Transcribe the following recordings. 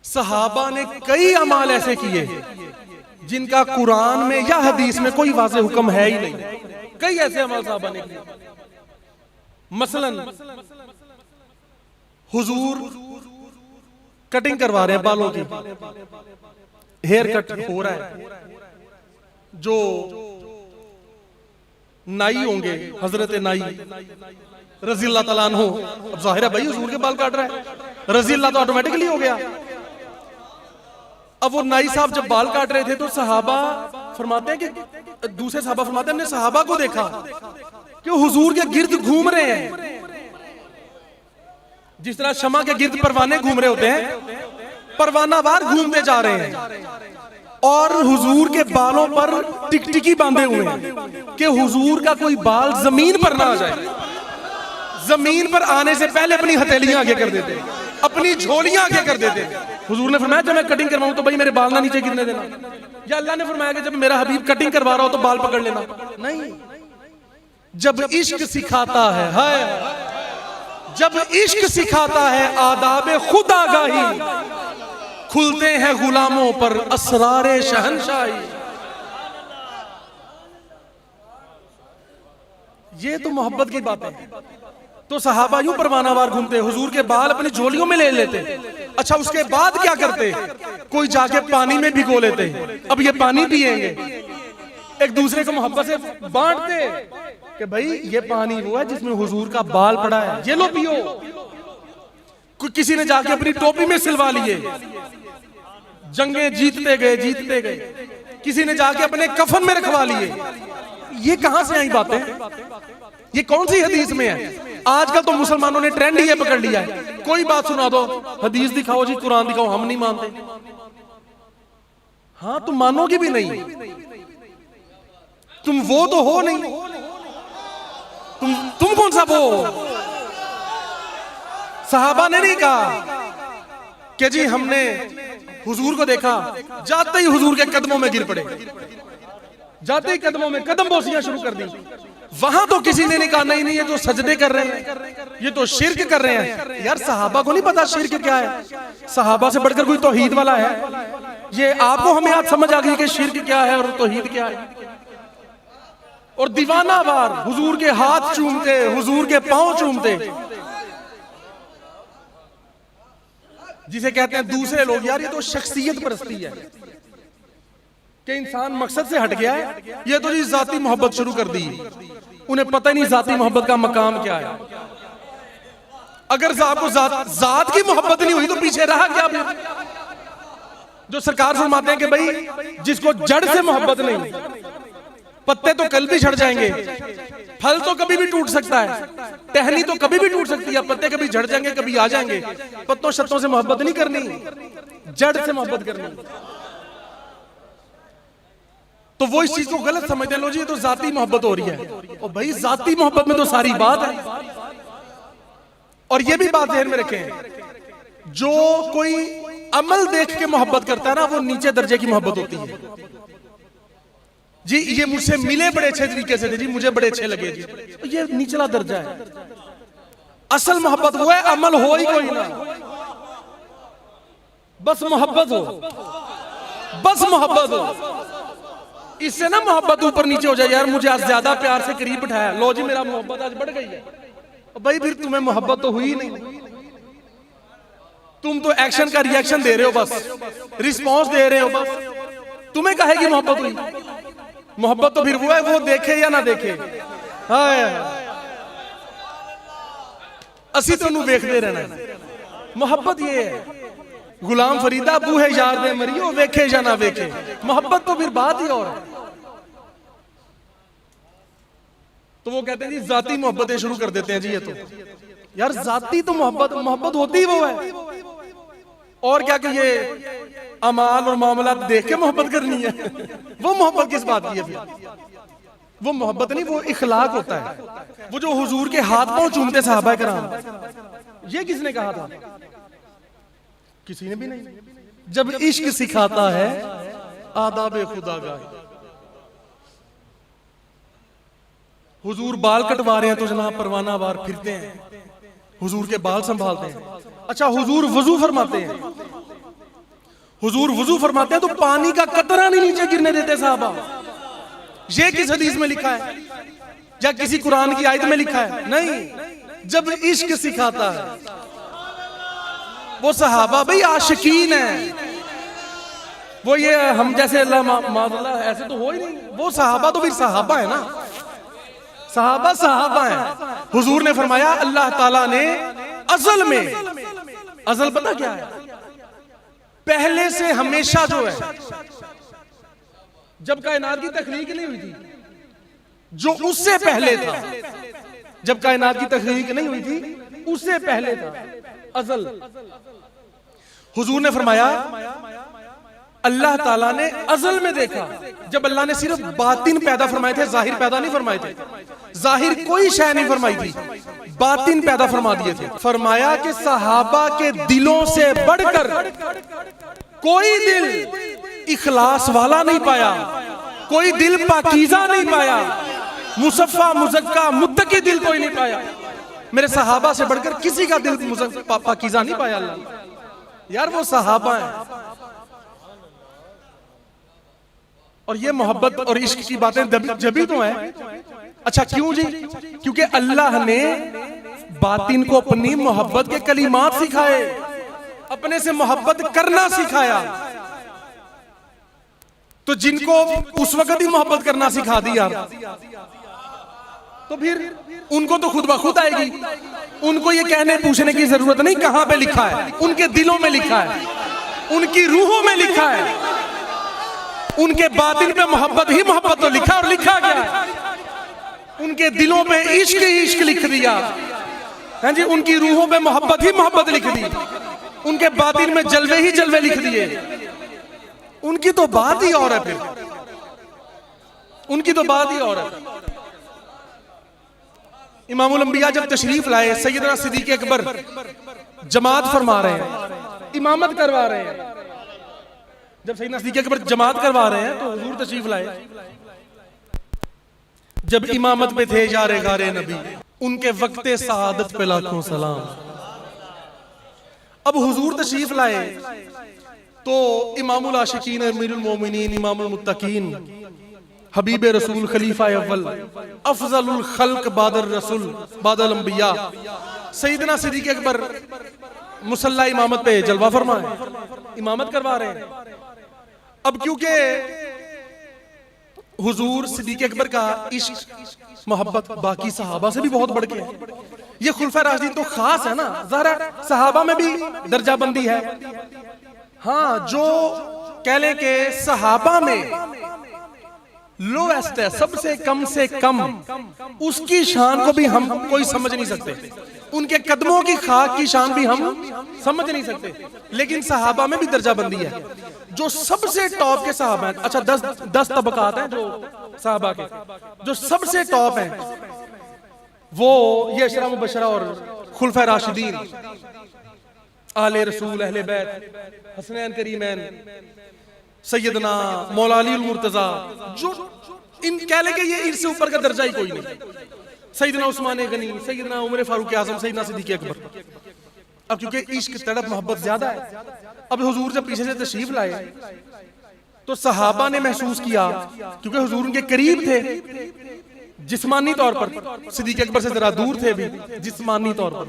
सहाबा ने कई अमाल ऐसे किए जिनका कुरान में या हदीस में कोई वाज़े हुक्म है ही नहीं। कई ऐसे अमाल सहाबा ने किए। मसलन हुजूर कटिंग करवा रहे हैं बालों की, हेयर कट हो रहा है। जो नाई होंगे, हजरत नाई रज़ी अल्लाह तआला अन्हु, अब जाहिर है भाई हुजूर के बाल काट रहा है, रज़ी अल्लाह तो ऑटोमेटिकली हो गया। अब वो नाई साहब जब बाल काट रहे थे तो सहाबा फरमाते हैं कि दूसरे सहाबा फरमाते हैं हमने सहाबा को देखा कि हुजूर के गिर्द घूम रहे हैं, जिस तरह शमा के गिर्द परवाने घूम रहे होते हैं, परवानावार घूमते जा रहे हैं। और हुजूर के बालों पर टिकटिकी बांधे हुए हैं कि हुजूर का कोई बाल जमीन पर ना आ जाए। जमीन पर आने से पहले अपनी हथेलियां आगे कर देते, अपनी झोलियां आगे कर देते। हुजूर ने फरमाया जब मैं कटिंग करवाऊं तो भाई मेरे बाल ना नीचे गिरने देना, या अल्लाह ने फरमाया कि जब मेरा हबीब कटिंग करवा रहा हो तो बाल पकड़ लेना। नहीं, जब इश्क सिखाता है, हाय जब इश्क सिखाता है आदाबे खुद आगाही, खुलते हैं गुलामों पर असरारे शहनशाही। ये तो मोहब्बत की बात है। तो सहाबा यूं परवानावार घूमते, हुजूर के बाल अपनी झोलियों में ले लेते। अच्छा उसके बाद क्या करते, कोई जाके पानी में भिगो लेते, अब ये पानी पिएंगे, एक दूसरे को मोहब्बत से बांटते कि भाई ये पानी वो है जिसमें हुजूर का बाल पड़ा है, ये लो पियो। किसी ने जाके अपनी टोपी में सिलवा लिए, जंगें जीतते गए। किसी ने जाके अपने कफन में रखवा लिए। ये कहां से आई बातें, ये कौन सी हदीस में है? आजकल तो मुसलमानों ने ट्रेंड ही पकड़ लिया है, कोई बात सुना दो, हदीस दिखाओ जी, कुरान दिखाओ, हम नहीं मानते। हाँ तुम मानोगे भी नहीं, तुम वो तो हो नहीं, तुम कौन सा वो? सहाबा ने नहीं कहा कि जी हमने हुजूर को देखा, जाते ही हुजूर के कदमों में गिर पड़े, जाते ही कदमों में कदम बोसियां शुरू कर दी। वहां तो किसी ने नहीं कहा नहीं नहीं ये तो सजदे कर रहे हैं, ये तो शिर्क कर रहे हैं। यार सहाबा को नहीं पता शिर्क क्या है? सहाबा से बढ़कर कोई तौहीद वाला है? ये आपको हमें आज समझ आ गई कि शिर्क क्या है और तौहीद क्या है। और दीवानावार हुजूर के हाथ चूमते, हुजूर के पांव चूमते, जिसे कहते हैं दूसरे लोग। यार ये तो शख्सियत परस्ती है कि इंसान मकसद से हट गया है। ये तो जी जाती मोहब्बत शुरू कर दी, उन्हें पता ही नहीं जाती मोहब्बत का मकाम क्या है। अगर आपको जात की मोहब्बत नहीं हुई तो पीछे रहा क्या? जो सरकार फरमाते हैं कि भाई जिसको जड़ से मोहब्बत नहीं, पत्ते तो कल भी झड़ जाएंगे, फल तो कभी भी टूट सकता है, टहनी तो कभी भी टूट सकती है, पत्ते कभी झड़ जाएंगे कभी आ जाएंगे। पत्तों शत्तों से मोहब्बत नहीं करनी, जड़ से मोहब्बत करनी। तो वो इस चीज को गलत समझते हैं, लो जी ये तो जाती मोहब्बत हो रही है। और भाई जाती मोहब्बत में तो सारी बात है। और ये भी बात ध्यान में रखें, जो कोई अमल देख के मोहब्बत करता है ना, वो नीचे दर्जे की मोहब्बत होती है। जी ये मुझसे मिले बड़े अच्छे तरीके से थे जी, मुझे बड़े अच्छे लगे जी, तो ये निचला दर्जा है। असल मोहब्बत वो है अमल हो ही कोई ना, बस मोहब्बत हो, बस मोहब्बत हो। इससे ना मोहब्बत ऊपर नीचे हो जाए, यार मुझे आज ज्यादा प्यार से करीब बिठाया, लो जी मेरा मोहब्बत आज बढ़ गई है। भाई फिर तुम्हें मोहब्बत तो हुई नहीं, तुम तो एक्शन का रिएक्शन दे रहे हो, बस रिस्पॉन्स दे रहे हो, बस तुम्हें कहेगी मोहब्बत हुई? मोहब्बत तो फिर वो है, वो देखे या ना देखे। हाय असी तो देखते रहना है। मोहब्बत ये है, गुलाम फरीदा बूहे यार दे मरियो, वेखे या ना वेखे। मोहब्बत तो फिर बात ही और है। तो वो कहते हैं जी जाती मोहब्बतें शुरू कर देते हैं जी। ये तो यार जाती तो मोहब्बत होती वो है, और क्या कि ये अमाल और मामला देख के मोहब्बत करनी है। वो मोहब्बत किस बात की है फिर? वो मोहब्बत नहीं, वो इखलाक होता है। वो जो हुजूर के हाथ पांव चूमते सहाबा कराम, ये किसने कहा था? किसी ने भी नहीं। जब इश्क सिखाता है आदाबे खुदागाही। हुजूर बाल कटवा रहे हैं तो जनाब परवानावार फिरते हैं, हुजूर के बाल संभालते हैं। अच्छा हुजूर वजू फरमाते हैं, हुजूर वुजू फरमाते हैं तो पानी का कतरा नहीं नीचे गिरने देते साहबा। ये किस हदीस में लिखा है या किसी कुरान की आयत में लिखा है? नहीं। जब इश्क सिखाता है वो सहाबा भाई आशिकीन है, वो ये हम जैसे अल्लाह माज़ल्लाह ऐसे तो हो ही नहीं। वो सहाबा तो फिर सहाबा है ना, सहाबा सहाबा है। हुजूर ने फरमाया अल्लाह ताला ने अज़ल में, अज़ल पता क्या है? पहले से हमेशा जो है, जब कायनात की तख्लीक नहीं हुई थी, जो उससे पहले था, जब कायनात की तख्लीक नहीं हुई थी उससे पहले था अज़ल। हुजूर ने फरमाया अल्लाह ताला ने अज़ल में देखा, जब अल्लाह ने सिर्फ बातिन पैदा फरमाए थे, जाहिर पैदा नहीं फरमाए थे, जाहिर कोई शय नहीं फरमाई थी, बातिन पैदा फरमा दिए थे। फरमाया कि सहाबा के दिलों से बढ़कर कोई दिल इखलास वाला नहीं पाया, कोई दिल पाकीज़ा नहीं पाया, मुसफ़ा मुज़क्का मुत्तकी दिल कोई नहीं पाया। मेरे सहाबा से बढ़कर किसी का दिल पाकीज़ा नहीं पाया अल्लाह। यार वो सहाबा है। और ये मोहब्बत और इश्क की बातें जभी तो है। अच्छा क्यों जी? क्योंकि अल्लाह ने बातिन को अपनी मोहब्बत के कलिमात सिखाए, अपने से मोहब्बत करना सिखाया। तो जिनको उस वक्त ही मोहब्बत करना सिखा दिया तो फिर उनको तो खुद ब खुद आएगी। उनको ये कहने पूछने की जरूरत नहीं कहां पे लिखा है, उनके दिलों में लिखा है, उनकी रूहों में लिखा है। उनके बातिन पे मोहब्बत ही मोहब्बत तो लिखा और लिखा गया, उनके दिलों पे इश्क ही इश्क लिख दिया है जी, उनकी रूहों पे मोहब्बत ही मोहब्बत लिख दी, उनके बातिन में जलवे ही जलवे लिख दिए। उनकी तो बात ही और है, फिर उनकी तो बात ही और है। इमामुल अंबिया जब तशरीफ लाए, सैयदना सिद्दीक़ अकबर जमात फरमा रहे हैं, इमामत करवा रहे हैं। जब सैयदना सिद्दीक़ अकबर जमात करवा रहे हैं तो हुजूर तशरीफ लाए। जब इमामत पे थे यारे गारे नबी, उनके वक्ते सआदत पे लाखों सलाम। अब हुजूर तशरीफ लाए तो इमामुल आशिकीन, अमीरुल मोमिनीन, इमामुल मुत्तकीन, हबीब रसूल, खलीफा अव्वल, अफजलुल खल्क बादर रसूल बादल अंबिया, सैयदना सिद्दीक़ अकबर मुसल्ला इमामत पे जलवा फरमाए, इमामत करवा रहे हैं। अब क्योंकि हुजूर सिद्दीक़ अकबर का इश्क मोहब्बत बाकी सहाबा से भी बहुत बढ़ के है। ये खुलफा राशिदीन तो खास है ना, जरा सहाबा में भी दर्जा बंदी है। हाँ, जो कह लें कि सहाबा में लोएस्ट है, सबसे कम से कम, उसकी शान को भी हम कोई समझ नहीं सकते, उनके कदमों की खाक की शान भी हम समझ नहीं सकते। लेकिन सहाबा में भी दर्जा बंदी है। जो सबसे टॉप के सहाबा हैं, अच्छा 10 तबकात हैं जो सहाबा के, जो सबसे टॉप हैं वो ये अशरा मुबशरा और खुलफा राशिदीन, आले रसूल, अहले बैत, हसनैन करीमैन, सैयदना मौला अली मुर्तजा, जो इन कह लेंगे ये इनसे ऊपर का दर्जा ही कोई नहीं। सैयदना उस्मान गनी, सैयदना उमर फारूक आजम, सैयदना सिद्दीक़ अकबर। अब क्योंकि इश्क तड़प मोहब्बत ज्यादा है, अब हुजूर जब पीछे से तशरीफ लाए तो सहाबा ने महसूस किया, क्योंकि हुजूर उनके करीब थे जिस्मानी तौर पर, सिद्दीक़ अकबर से जरा दूर थे भी जिस्मानी तौर पर।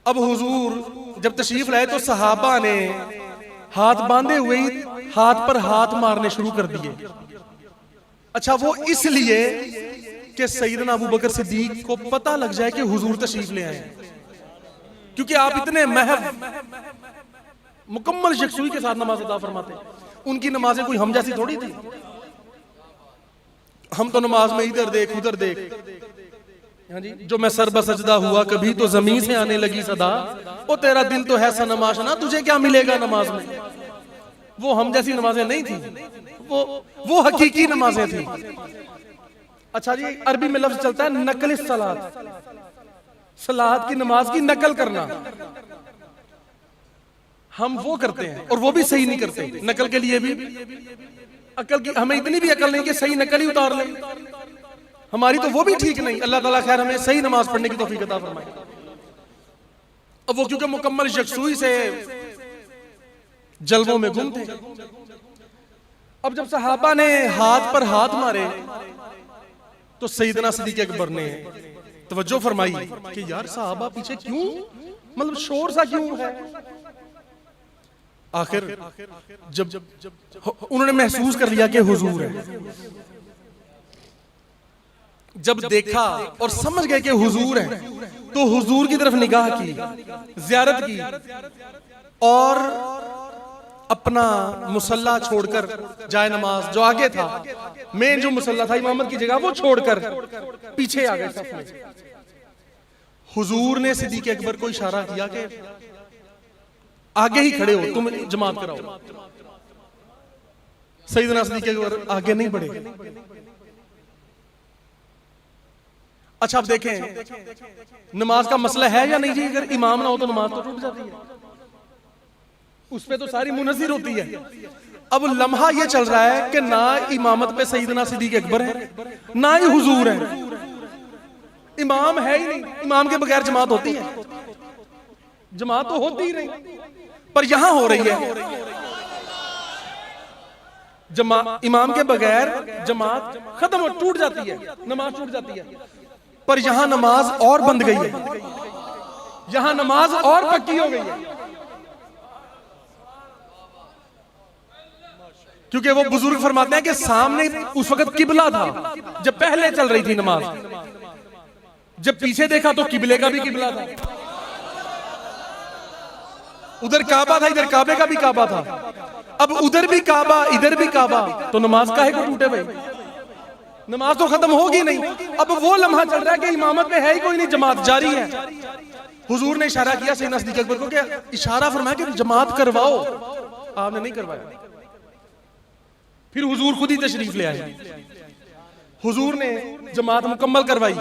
अब हुजूर जब तशरीफ लाए तो सहाबा ने हाथ बांधे हुए ही हाथ पर हाथ मारने शुरू कर दिए। अच्छा, वो इसलिए कि सैयदना अबू बकर सिद्दीक को पता लग जाए कि हुजूर तशरीफ ले आए, क्योंकि आप इतने महव मुकम्मल यकसुई के साथ नमाज अदा फरमाते। उनकी नमाजें कोई हम जैसी थोड़ी थी। हम तो नमाज में इधर देख उधर देख, हाँ जी, जो मैं सर बसजदा हुआ कभी तो जमीन से आने लगी सदा, ओ तेरा दिल तो है सनमाश ना, तुझे क्या मिलेगा नमाज में। वो हम जैसी नमाजें नहीं थी, वो हकीकी नमाजें थी। अच्छा जी, अरबी में लफ्ज चलता है नकल सलात, सलात की नमाज की नकल करना। हम वो करते हैं और वो भी सही नहीं करते। नकल के लिए भी अकल की, हमें इतनी भी अकल नहीं कि सही नकल ही उतार लें। हमारी तो वो भी ठीक नहीं। अल्लाह ताला खैर हमें सही नमाज पढ़ने की तौफीक अता फरमाए। अब वो क्योंकि मुकम्मल यकसुई से जलवों में गुम थे। अब जब सहाबा ने हाथ पर हाथ मारे तो सैयदना सिद्दीक़ अकबर ने तवज्जो फरमाई कि यार सहाबा पीछे क्यों, मतलब शोर सा क्यों है। आखिर जब उन्होंने महसूस कर लिया कि हुजूर है, जब देखा और समझ गए कि हुजूर है, तो हुजूर की तरफ निगाह की, ज़ियारत की और अपना मुसल्ला छोड़कर, जाए नमाज जो आगे था, मेन जो मुसल्ला था इमामत की जगह, वो छोड़कर पीछे आ गए सफ में। हुजूर ने सिद्दीक़ अकबर को इशारा किया कि आगे ही खड़े हो, तुम जमात कराओ। सैयदना सिद्दीक़ अकबर आगे नहीं बढ़े। अच्छा अब देखें नमाज का मसला है या नहीं जी। अगर इमाम ना हो तो नमाज तो टूट जाती है, उस पे तो सारी मुनज़्ज़िर होती है। अब लम्हा ये चल रहा है कि ना इमामत पे सैयदना सिद्दीक़ अकबर है, ना ही हुजूर है, इमाम है ही नहीं। इमाम के बगैर जमात होती है? जमात तो होती ही नहीं, पर यहां हो रही है। इमाम के बगैर जमात खत्म हो, टूट जाती है, नमाज टूट जाती है। पर यहां नमाज और बंद गई है, यहां नमाज और पक्की हो गई है। क्योंकि वो बुजुर्ग फरमाते हैं कि सामने उस वक्त किबला था जब पहले चल रही थी नमाज, जब पीछे देखा तो किबले का भी किबला था, उधर काबा था, इधर काबे का भी काबा था। अब उधर भी काबा इधर भी काबा, तो नमाज काहे को टूटे भाई, नमाज तो खत्म होगी नहीं। अब वो लम्हा चल रहा है कि इमामत में है ही कोई नहीं, जमात जारी है। हुजूर ने इशारा किया सैयदना सिद्दीक़ अकबर को कि इशारा फरमाया कि जमात करवाओ, आपने नहीं करवाया। फिर हुजूर खुद ही तशरीफ ले आए, हुजूर ने जमात मुकम्मल करवाई।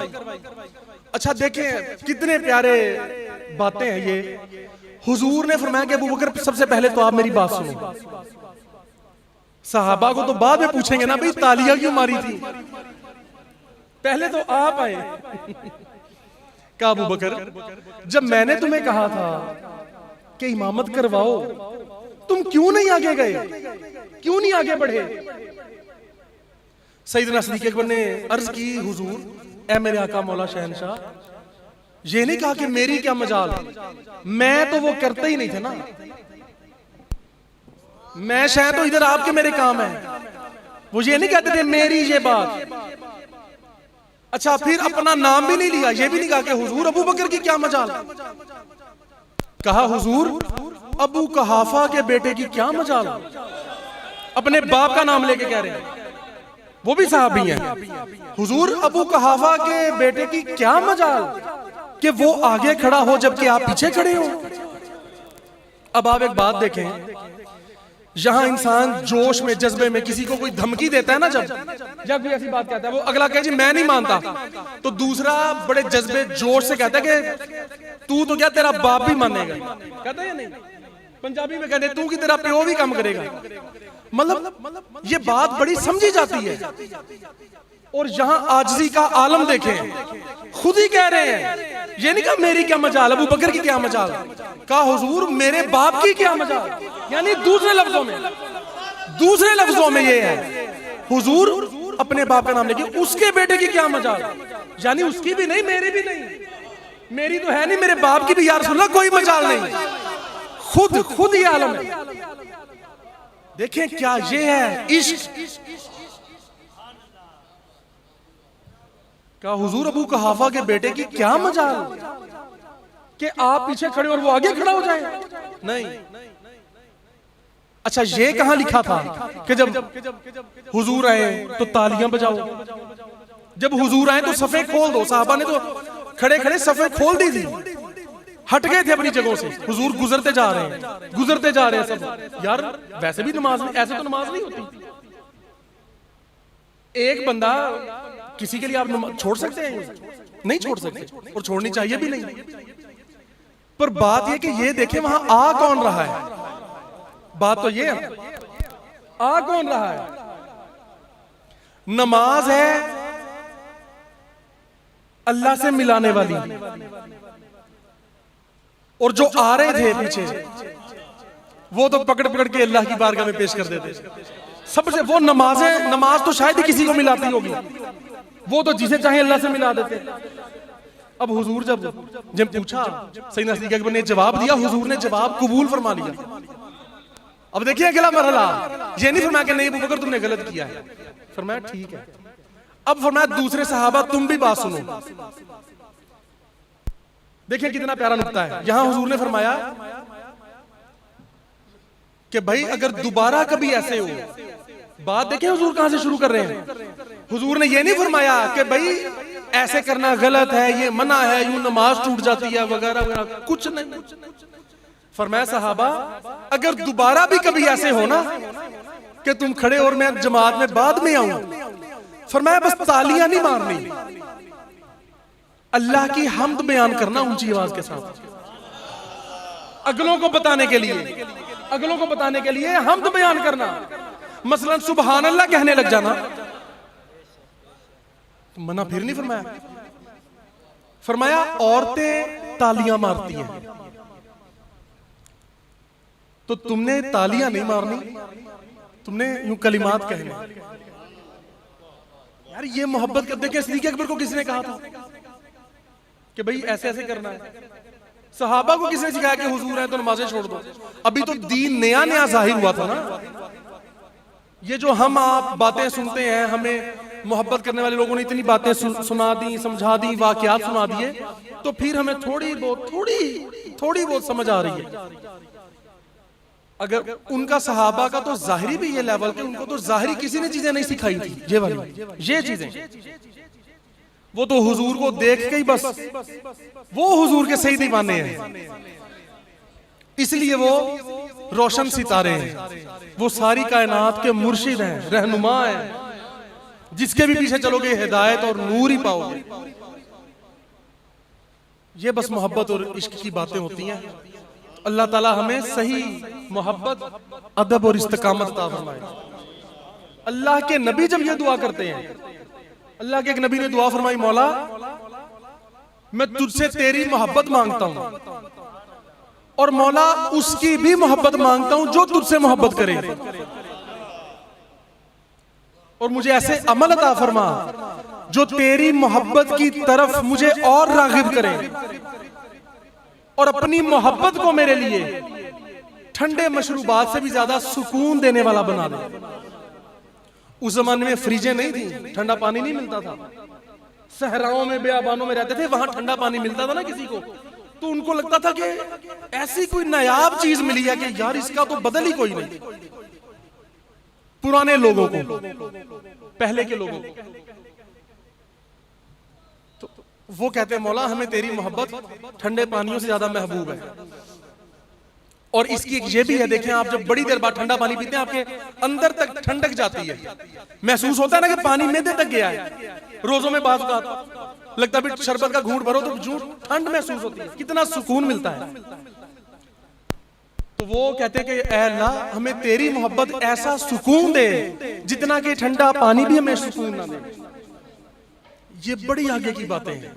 अच्छा देखें कितने प्यारे बातें हैं ये। हुजूर ने फरमाया कि अबू बकर सबसे पहले तो आप मेरी बात सुनो। सहाबा को तो बाद में पूछेंगे ना भाई तालियां क्यों मारी थी, पहले तो आप आए। कहा अबू बकर जब मैंने तुम्हें कहा था कि इमामत करवाओ, तुम क्यों नहीं आगे गए, क्यों नहीं आगे बढ़े। सैयदना सिद्दीक़ अकबर ने अर्ज की हुजूर ऐ मेरे आका मौला शहनशाह, ये नहीं कहा कि मेरी क्या मजाल, मैं तो वो करते ही नहीं थे ना, मैं शायद तो इधर आपके मेरे काम है। वो ये नहीं कहते थे मेरी ये बात। अच्छा फिर अपना नाम भी नहीं लिया, ये भी नहीं कहा कि हुजूर अबू बकर की क्या मजाल, कहा हुजूर अबू कहाफा के बेटे की क्या मजाल। अपने बाप का नाम लेके कह रहे हैं, वो भी सहाबी हैं। हुजूर अबू कहाफा के बेटे की क्या मजाल कि वो आगे खड़ा हो जबकि आप पीछे खड़े हो। अब आप एक बात देखें, यहां इंसान जोश में जज्बे में किसी को कोई धमकी देता है ना, जब कोई ऐसी बात कहता है, वो अगला कहे जी मैं नहीं मानता, तो दूसरा बड़े जज्बे जोश से कहता है कि तू तो क्या तेरा बाप भी मानेगा, कहता है या नहीं। पंजाबी में कहते हैं तू की तेरा प्यो भी काम करेगा। मतलब ये बात बड़ी समझी जाती है। और यहां आजिज़ी का आलम देखें, खुद ही कह रहे हैं, ये नहीं कहा मेरी क्या मजाल, अबू बकर की क्या मजाल, कहा हुजूर मेरे बाप की क्या मजाल। यानी दूसरे लफ्जों में ये है, हुजूर अपने बाप का नाम लेके उसके बेटे की क्या मजाल, यानी उसकी भी नहीं मेरी भी नहीं, मेरी तो है नहीं, मेरे बाप की भी यार सुन कोई मजाल नहीं। खुद ही आलम है। देखें क्या ये है इश्क। क्या हुजूर अबू कहाफा के बेटे की क्या मजाल कि आप पीछे खड़े और वो आगे खड़ा हो जाए, नहीं। अच्छा ये कहां लिखा था कि जब हुजूर आए तो तालियां बजाओ, जब हुजूर आए तो सफे खोल दो। साहबा ने तो खड़े खड़े सफे खोल दी थी, हट गए थे अपनी जगहों से। हुजूर गुजरते जा रहे हैं सब। यार वैसे भी नमाज ऐसे तो नमाज नहीं होती। एक बंदा किसी के लिए आप छोड़ सकते हैं? नहीं छोड़ सकते, और छोड़नी चाहिए भी नहीं। पर बात यह कि ये देखें वहां आ कौन रहा है, बात तो ये है आ कौन रहा है। नमाज है अल्लाह से मिलाने वाली, और जो आ रहे थे पीछे वो तो पकड़ पकड़ के अल्लाह की बारगाह में पेश कर देते। सबसे वो नमाज तो शायद ही किसी को मिलाती होगी, वो तो जिसे चाहे अल्लाह से मिला देते। अब हुजूर जब पूछा, सैयदना सिद्दीक़ अकबर ने जवाब दिया, हुजूर ने जवाब कबूल फरमा लिया। अब देखिए अगला मरहला, ये नहीं फरमाया कि नहीं अबू बकर तुमने गलत किया है, फरमाया ठीक है। अब फरमाया दूसरे सहाबा तुम भी बात सुनो। देखिए कितना प्यारा नुक्ता है। यहां हुजूर ने फरमाया कि भाई अगर दोबारा कभी ऐसे हो, बात देखें हुजूर कहां से शुरू कर रहे हैं। हुजूर ने ये नहीं फरमाया कि भाई ऐसे करना गलत है, ये मना है, यूं नमाज टूट जाती है वगैरह वगैरह, कुछ नहीं। फरमाया सहाबा अगर दोबारा भी कभी ऐसे हो ना कि तुम खड़े और मैं जमात में बाद में आऊं, फरमाया बस तालियां नहीं मारनी, अल्लाह की हम्द बयान करना ऊंची आवाज के साथ, अगलों को बताने के लिए, अगलों को बताने के लिए हम्द बयान करना। मसलन सुबहान अल्लाह कहने लग जाना, तो मना फिर नहीं फरमाया। फरमाया औरतें तालियां मारती हैं, तो तुमने तालियां नहीं मारनी, तुमने यूं कलिमात कहने। यार ये मोहब्बत कर, देखिए सिद्दीक़ अकबर को किसने कहा था कि भाई ऐसे ऐसे करना है। सहाबा को किसने सिखाया कि हुजूर है तो नमाजें छोड़ दो। अभी तो दीन नया नया जाहिर हुआ था ना। ये जो हम आप बातें सुनते हैं, हमें मोहब्बत करने वाले लोगों ने इतनी बातें सुना दी, समझा दी, वाकयात सुना दिए, तो फिर हमें थोड़ी बहुत समझ आ रही है। अगर उनका सहाबा का तो जाहिरी भी ये लेवल के, उनको तो जाहिरी किसी ने चीजें नहीं सिखाई थी, ये वाली ये चीजें। वो तो हुजूर को देख के ही बस वो हुजूर के सही दीवाने हैं, इसलिए वो रोशन सितारे हैं, वो सारी कायनात के मुर्शिद हैं, रहनुमा हैं, जिसके भी पीछे चलोगे हिदायत और नूर ही पाओगे। ये बस मोहब्बत और इश्क की बातें होती हैं। अल्लाह ताला हमें सही मोहब्बत, अदब और इस्तिकामत अता फरमाए। अल्लाह के नबी जब ये दुआ करते हैं, अल्लाह के एक नबी ने दुआ फरमाई, मौला मैं तुझसे तेरी मोहब्बत मांगता हूं और मौला उसकी भी मोहब्बत मांगता हूं जो तुझसे मोहब्बत करे, और मुझे ऐसे अमल अता फरमा जो तेरी मोहब्बत की तरफ मुझे और रागिब करे, और अपनी मोहब्बत को मेरे लिए ठंडे मशरूबात से भी ज्यादा सुकून देने वाला बना दे। उस जमाने में फ्रिजें नहीं थी, ठंडा पानी नहीं मिलता था। सहराओं में, बेआबानों में रहते थे, वहां ठंडा पानी मिलता था ना किसी को, तो उनको लगता था कि ऐसी कोई नायाब चीज मिली है कि यार इसका तो बदल ही कोई नहीं। पुराने लोगों को, पहले के लोगों को, तो वो कहते हैं मौला हमें तेरी मोहब्बत ठंडे पानियों से ज्यादा महबूब है। और इसकी एक ये भी है, देखें आप जब बड़ी देर बाद ठंडा पानी पीते हैं, आपके अंदर तक ठंडक जाती है, महसूस होता है ना कि पानी मैदे तक गया है। रोजों में बात लगता है शरबत का घूंट भरो तो जो ठंड महसूस होती है, कितना सुकून मिलता है। तो वो कहते हैं कि ऐ अल्लाह हमें तेरी मोहब्बत ऐसा सुकून दे जितना कि ठंडा पानी भी हमें सुकून ना दे। ये बड़ी आगे की बातें हैं।